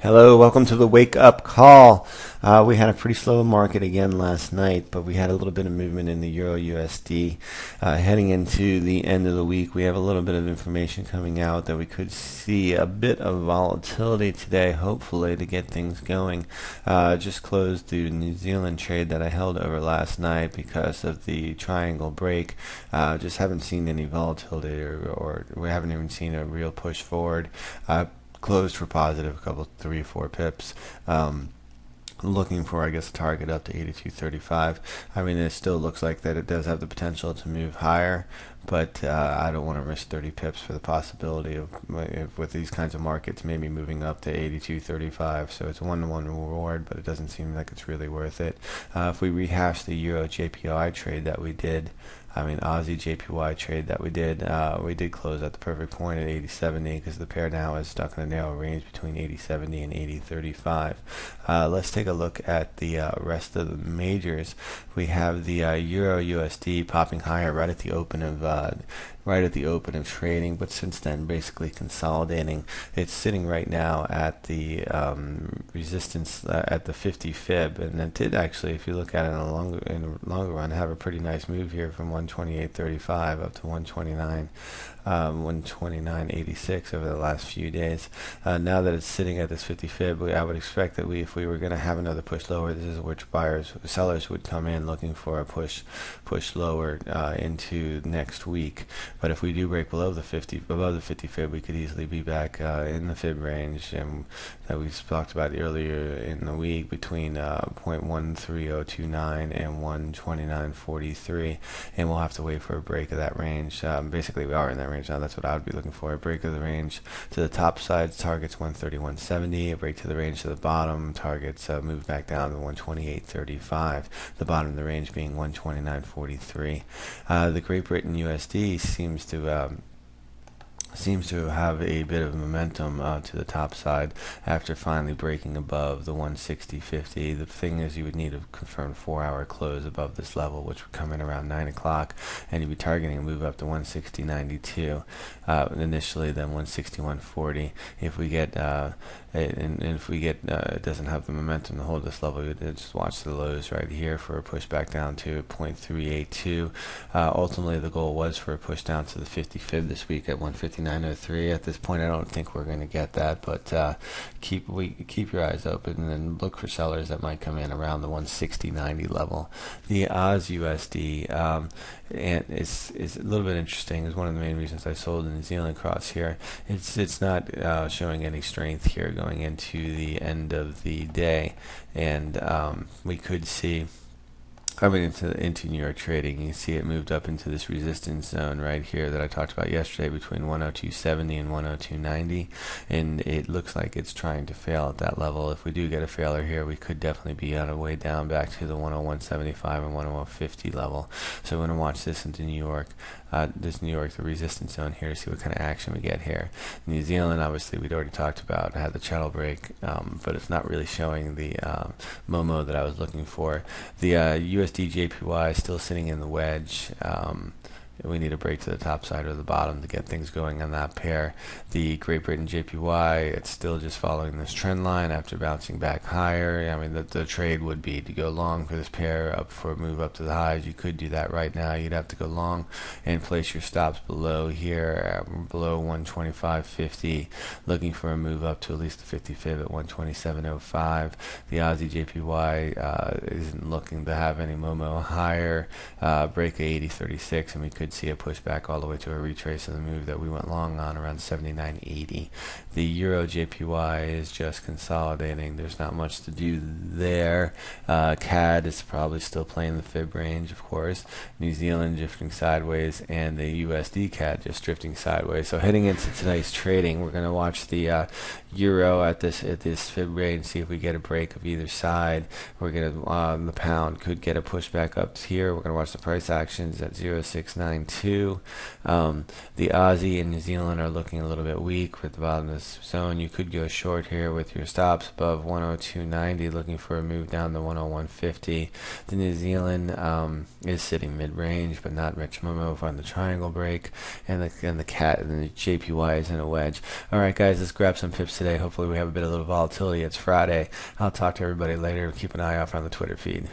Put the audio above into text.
Hello, welcome to the Wake Up Call. We had a pretty slow market again last night, but we had a little bit of movement in the Euro USD. Heading into the end of the week, we have a little bit of information coming out that we could see a bit of volatility today, hopefully, to get things going. Just closed the New Zealand trade that I held over last night because of the triangle break. Just haven't seen any volatility, or we haven't even seen a real push forward. Closed for positive, a couple, 3 or 4 pips. Looking for, I guess, a target up to 82.35. I mean, it still looks like that it does have the potential to move higher, but I don't want to risk 30 pips for the possibility of, with these kinds of markets, maybe moving up to 82.35. So it's a one-to-one reward, but it doesn't seem like it's really worth it. If we rehash the Euro JPY trade that we did, Aussie JPY trade that we did close at the perfect point at 80.70 because the pair now is stuck in a narrow range between 80.70 and 80.35. Let's take a look at the rest of the majors. We have the Euro USD popping higher right at the open of trading, but since then basically consolidating. It's sitting right now at the resistance at the 50 fib, and it did actually, if you look at it in a longer run, have a pretty nice move here from 128.35 up to 129.86 over the last few days. Now that it's sitting at this 50 fib, I would expect that if we were going to have another push lower, this is which sellers would come in looking for a push lower into next week. But if we do break above the 50 fib, we could easily be back in the fib range that we talked about earlier in the week between 0.13029 and 129.43, and we'll have to wait for a break of that range. Basically, we are in that range now. That's what I would be looking for. A break of the range to the top side targets 131.70. A break to the range to the bottom targets move back down to 128.35. The bottom of the range being 129.43. The Great Britain USD seems to have a bit of momentum to the top side after finally breaking above the 160.50. The thing is, you would need a confirmed 4-hour close above this level, which would come in around 9 o'clock, and you'd be targeting a move up to 160.92 initially, then 161.40. If we get it doesn't have the momentum to hold this level, we would just watch the lows right here for a push back down to 0.382. Ultimately, the goal was for a push down to the 50 fib this week at 159.03. At this point, I don't think we're going to get that, but keep your eyes open and look for sellers that might come in around the 160.90 level. The Oz USD and it's a little bit interesting. Is one of the main reasons I sold the New Zealand cross here. It's not showing any strength here going into the end of the day, and we could see coming into New York trading, you can see it moved up into this resistance zone right here that I talked about yesterday between 102.70 and 102.90, and it looks like it's trying to fail at that level. If we do get a failure here, we could definitely be on our way down back to the 101.75 and 101.50 level. So we're going to watch this into New York. The resistance zone here, to see what kind of action we get here. New Zealand, obviously, we'd already talked about, had the channel break, but it's not really showing the Momo that I was looking for. The USD JPY is still sitting in the wedge. We need a break to the top side or the bottom to get things going on that pair. The Great Britain JPY, it's still just following this trend line after bouncing back higher. The trade would be to go long for this pair up for a move up to the highs. You could do that right now. You'd have to go long and place your stops below here, below 125.50, looking for a move up to at least the 50 fib at 127.05. The Aussie JPY isn't looking to have any Momo higher. Break of 80.36, and we could see a pushback all the way to a retrace of the move that we went long on around 79.80. The Euro JPY is just consolidating. There's not much to do there. CAD is probably still playing the fib range, of course. New Zealand drifting sideways, and the USD CAD just drifting sideways. So heading into tonight's trading, we're going to watch the Euro at this fib range, see if we get a break of either side. We're going to the pound could get a pushback up here. We're going to watch the price actions at 0.692 109.2. The Aussie and New Zealand are looking a little bit weak with the bottom of this zone. You could go short here with your stops above 102.90, looking for a move down to 101.50. The New Zealand is sitting mid-range, but not much move on the triangle break, and the cat and the JPY is in a wedge. All right, guys, let's grab some pips today. Hopefully, we have a bit of little volatility. It's Friday. I'll talk to everybody later. Keep an eye out on the Twitter feed.